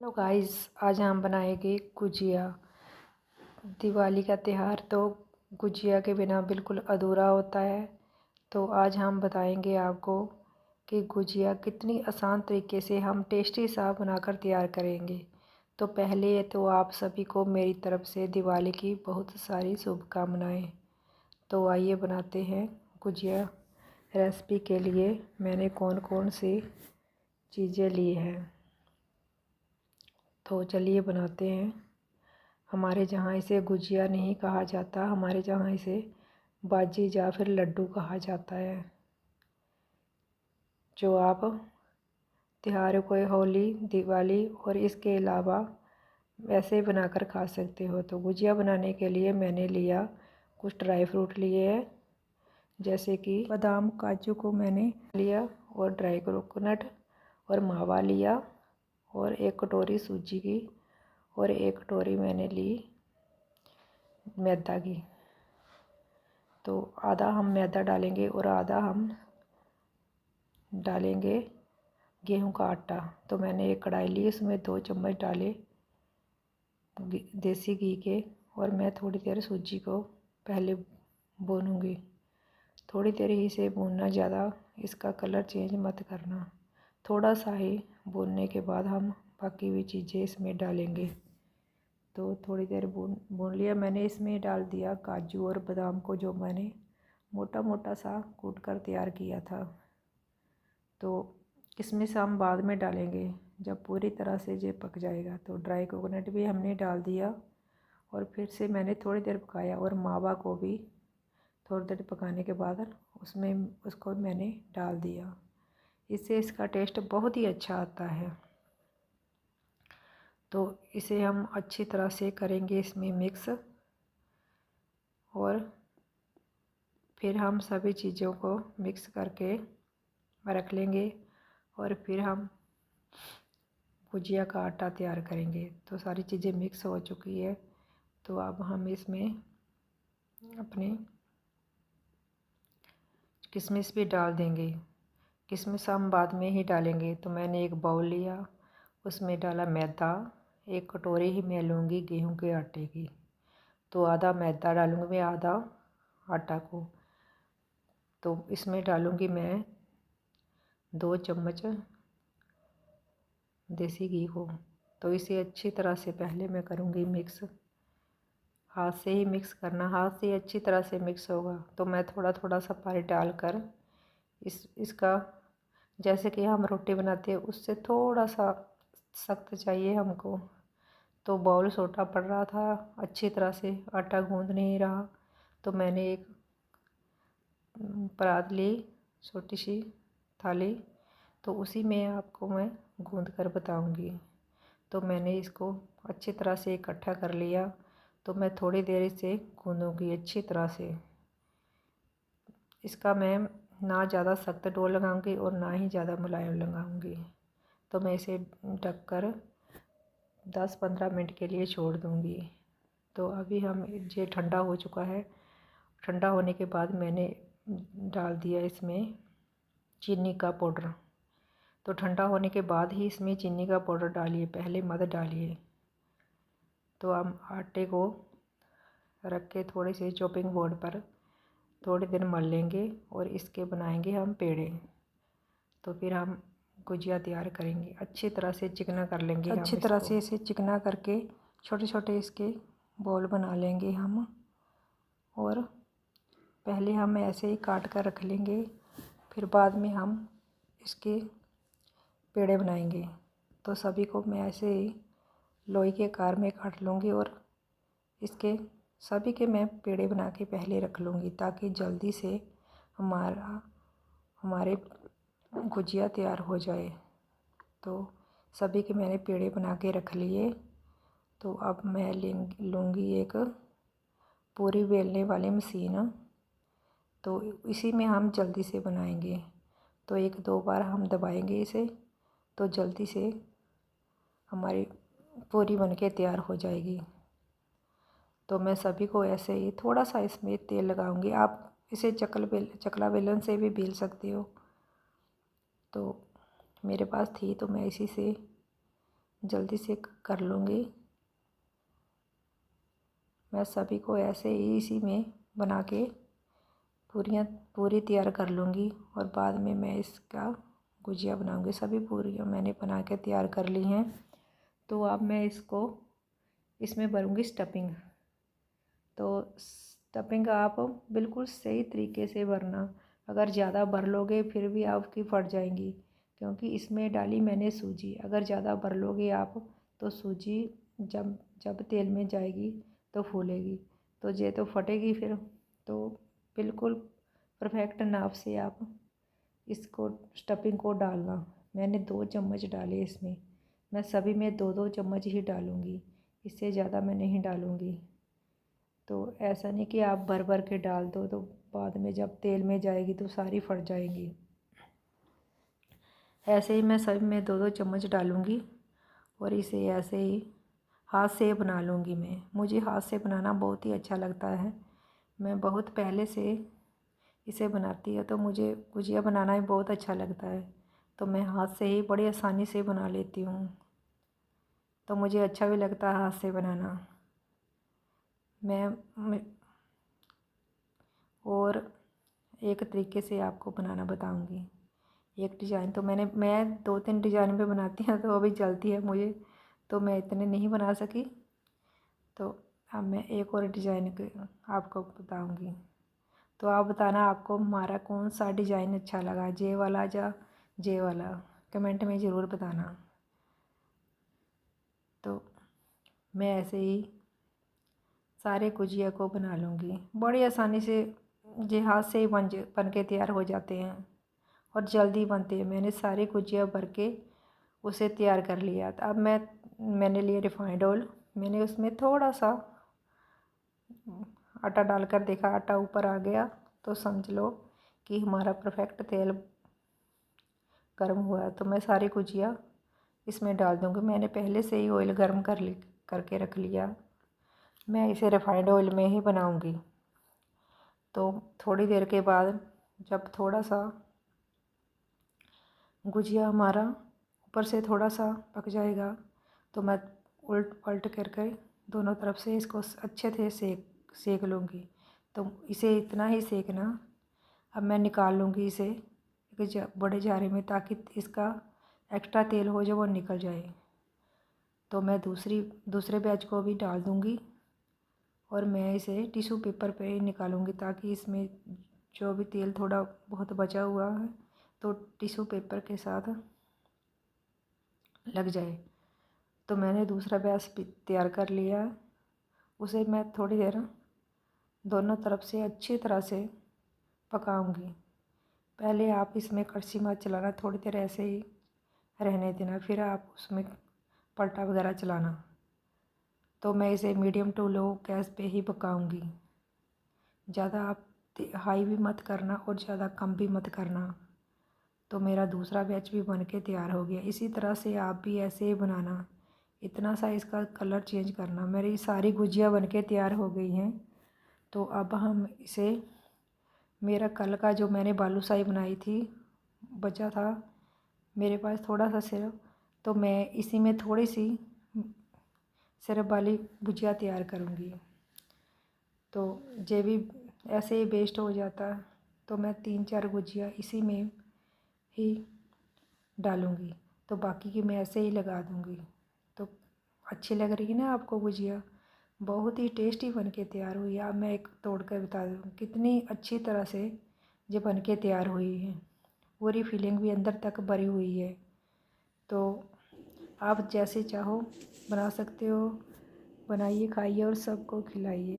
Hello guys, आज हम बनाएंगे गुजिया। दिवाली का त्यौहार तो गुजिया के बिना बिल्कुल अधूरा होता है। तो आज हम बताएंगे आपको कि गुजिया कितनी आसान तरीके से हम टेस्टी सा बनाकर तैयार करेंगे। तो पहले तो आप सभी को मेरी तरफ से दिवाली की बहुत सारी शुभकामनाएं। तो आइए बनाते हैं गुजिया। रेसिपी के लिए मैंने कौन कौन सी चीज़ें ली हैं, तो चलिए बनाते हैं। हमारे जहाँ इसे गुजिया नहीं कहा जाता, हमारे जहाँ इसे बाजी या फिर लड्डू कहा जाता है, जो आप त्योहारों को होली, दिवाली और इसके अलावा वैसे बनाकर खा सकते हो। तो गुजिया बनाने के लिए मैंने लिया कुछ ड्राई फ्रूट लिए हैं, जैसे कि बादाम, काजू को मैंने लिया, और ड्राई कोकोनट और मावा लिया, और एक कटोरी सूजी की, और एक कटोरी मैंने ली मैदा की। तो आधा हम मैदा डालेंगे और आधा हम डालेंगे गेहूं का आटा। तो मैंने एक कढ़ाई ली, उसमें 2 चम्मच डाले देसी घी के, और मैं थोड़ी देर सूजी को पहले भूनूंगी। थोड़ी देर ही से भूनना, ज़्यादा इसका कलर चेंज मत करना। थोड़ा सा ही भूनने के बाद हम बाकी भी चीज़ें इसमें डालेंगे। तो थोड़ी देर भून लिया। मैंने इसमें डाल दिया काजू और बादाम को, जो मैंने मोटा मोटा सा कूट कर तैयार किया था। तो किशमिश हम बाद में डालेंगे जब पूरी तरह से ये पक जाएगा। तो ड्राई कोकोनट भी हमने डाल दिया, और फिर से मैंने थोड़ी देर पकाया, और मावा को भी थोड़ी देर पकाने के बाद उसको मैंने डाल दिया। इससे इसका टेस्ट बहुत ही अच्छा आता है। तो इसे हम अच्छी तरह से करेंगे इसमें मिक्स, और फिर हम सभी चीज़ों को मिक्स करके रख लेंगे, और फिर हम गुजिया का आटा तैयार करेंगे। तो सारी चीज़ें मिक्स हो चुकी है। तो अब हम इसमें अपने किशमिश भी डाल देंगे। किशमिश हम बाद में ही डालेंगे। तो मैंने एक बाउल लिया, उसमें डाला मैदा। एक कटोरी ही मैं लूँगी गेहूं के आटे की। तो आधा मैदा डालूँगी मैं, आधा आटा को। तो इसमें डालूँगी मैं 2 चम्मच देसी घी को। तो इसे अच्छी तरह से पहले मैं करूँगी मिक्स। हाथ से ही मिक्स करना, हाथ से अच्छी तरह से मिक्स होगा। तो मैं थोड़ा थोड़ा सा पानी डालकर इसका, जैसे कि हम रोटी बनाते हैं उससे थोड़ा सा सख्त चाहिए हमको। तो बाउल छोटा पड़ रहा था, अच्छी तरह से आटा गूंद नहीं रहा। तो मैंने एक परात ली, छोटी सी थाली। तो उसी में आपको मैं गूंद कर बताऊंगी। तो मैंने इसको अच्छी तरह से इकट्ठा कर लिया। तो मैं थोड़ी देर इसे गूंदूंगी अच्छी तरह से। इसका मैं ना ज़्यादा सख्त डो लगाऊंगी और ना ही ज़्यादा मुलायम लगाऊंगी। तो मैं इसे ढककर 10-15 मिनट के लिए छोड़ दूंगी। तो अभी हम ये ठंडा हो चुका है। ठंडा होने के बाद मैंने डाल दिया इसमें चीनी का पाउडर। तो ठंडा होने के बाद ही इसमें चीनी का पाउडर डालिए, पहले मत डालिए। तो हम आटे को रख के थोड़े से चॉपिंग बोर्ड पर थोड़ी देर मल लेंगे, और इसके बनाएंगे हम पेड़े। तो फिर हम गुजिया तैयार करेंगे। अच्छी तरह से चिकना कर लेंगे, अच्छी तरह से इसे चिकना करके छोटे छोटे इसके बॉल बना लेंगे हम। और पहले हम ऐसे ही काट कर रख लेंगे, फिर बाद में हम इसके पेड़े बनाएंगे। तो सभी को मैं ऐसे ही लोई के आकार में काट लूँगी, और इसके सभी के मैं पेड़े बना के पहले रख लूँगी, ताकि जल्दी से हमारे गुजिया तैयार हो जाए। तो सभी के मैंने पेड़े बना के रख लिए। तो अब मैं लूँगी एक पूरी बेलने वाली मशीन। तो इसी में हम जल्दी से बनाएंगे। तो 1-2 बार हम दबाएंगे इसे, तो जल्दी से हमारी पूरी बनके तैयार हो जाएगी। तो मैं सभी को ऐसे ही थोड़ा सा इसमें तेल लगाऊंगी। आप इसे चकला बेलन से भी बेल सकते हो। तो मेरे पास थी, तो मैं इसी से जल्दी से कर लूँगी। मैं सभी को ऐसे ही इसी में बना के पूरी तैयार कर लूँगी और बाद में मैं इसका गुजिया बनाऊँगी। सभी पूरियाँ मैंने बना के तैयार कर ली हैं। तो अब मैं इसमें भरूँगी स्टफिंग। तो स्टफिंग आप बिल्कुल सही तरीके से भरना। अगर ज़्यादा भर लोगे फिर भी आपकी फट जाएंगी, क्योंकि इसमें डाली मैंने सूजी। अगर ज़्यादा भर लोगे आप तो सूजी जब जब तेल में जाएगी तो फूलेगी, तो ये तो फटेगी फिर। तो बिल्कुल परफेक्ट नाप से आप इसको स्टफिंग को डालना। मैंने 2 चम्मच डाले इसमें। मैं सभी में 2-2 चम्मच ही डालूँगी, इससे ज़्यादा मैं नहीं डालूँगी। तो ऐसा नहीं कि आप भर भर के डाल दो तो बाद में जब तेल में जाएगी तो सारी फट जाएंगी। ऐसे ही मैं सभी में 2-2 चम्मच डालूँगी और इसे ऐसे ही हाथ से बना लूँगी। मुझे हाथ से बनाना बहुत ही अच्छा लगता है। मैं बहुत पहले से इसे बनाती है, तो मुझे गुजिया बनाना भी बहुत अच्छा लगता है। तो मैं हाथ से ही बड़ी आसानी से बना लेती हूँ, तो मुझे अच्छा भी लगता है हाथ से बनाना। मैं और एक तरीके से आपको बनाना बताऊँगी। एक डिज़ाइन तो मैं 2-3 डिज़ाइन पे बनाती हूँ, तो अभी जल्दी है मुझे, तो मैं इतने नहीं बना सकी। तो अब मैं एक और डिज़ाइन आपको बताऊँगी। तो आप बताना आपको हमारा कौन सा डिज़ाइन अच्छा लगा, जे वाला या जे वाला, कमेंट में ज़रूर बताना। तो मैं ऐसे ही सारे गुजिया को बना लूँगी बड़ी आसानी से। ये हाथ से ही बन के तैयार हो जाते हैं और जल्दी बनते हैं। मैंने सारी गुजिया भर के उसे तैयार कर लिया। अब मैंने लिया रिफाइंड ऑयल। मैंने उसमें थोड़ा सा आटा डालकर देखा, आटा ऊपर आ गया तो समझ लो कि हमारा परफेक्ट तेल गर्म हुआ है। तो मैं सारी गुजिया इसमें डाल दूँगी। मैंने पहले से ही ऑयल गर्म करके रख लिया। मैं इसे रिफाइंड ऑयल में ही बनाऊँगी। तो थोड़ी देर के बाद जब थोड़ा सा गुजिया हमारा ऊपर से थोड़ा सा पक जाएगा तो मैं उल्ट पलट करके दोनों तरफ से इसको अच्छे से सेक लूँगी। तो इसे इतना ही सेकना। अब मैं निकाल लूँगी इसे एक बड़े जारे में, ताकि इसका एक्स्ट्रा तेल हो जो वो निकल जाए। तो मैं दूसरे बैच को भी डाल दूँगी और मैं इसे टिश्यू पेपर पे ही निकालूँगी, ताकि इसमें जो भी तेल थोड़ा बहुत बचा हुआ है तो टिश्यू पेपर के साथ लग जाए। तो मैंने दूसरा बैच तैयार कर लिया। उसे मैं थोड़ी देर दोनों तरफ से अच्छी तरह से पकाऊंगी। पहले आप इसमें कड़छी मत चलाना, थोड़ी देर ऐसे ही रहने देना, फिर आप उसमें पलटा वगैरह चलाना। तो मैं इसे मीडियम टू लो गैस पे ही पकाऊंगी। ज़्यादा आप हाई भी मत करना और ज़्यादा कम भी मत करना। तो मेरा दूसरा बैच भी बन के तैयार हो गया। इसी तरह से आप भी ऐसे ही बनाना। इतना सा इसका कलर चेंज करना। मेरी सारी गुजिया बन के तैयार हो गई हैं। तो अब हम इसे, मेरा कल का जो मैंने बालूशाही बनाई थी बचा था मेरे पास थोड़ा सा सिरप, तो मैं इसी में थोड़ी सी सिरप वाली गुजिया तैयार करूँगी। तो ये भी ऐसे ही वेस्ट हो जाता, तो मैं 3-4 गुजिया इसी में ही डालूँगी। तो बाकी की मैं ऐसे ही लगा दूँगी। तो अच्छी लग रही है ना आपको गुजिया? बहुत ही टेस्टी बन के तैयार हुई है। अब मैं एक तोड़ कर बता दूँ कितनी अच्छी तरह से ये बन के तैयार हुई है। पूरी फीलिंग भी अंदर तक भरी हुई है। तो आप जैसे चाहो बना सकते हो, बनाइए, खाइए और सबको खिलाइए।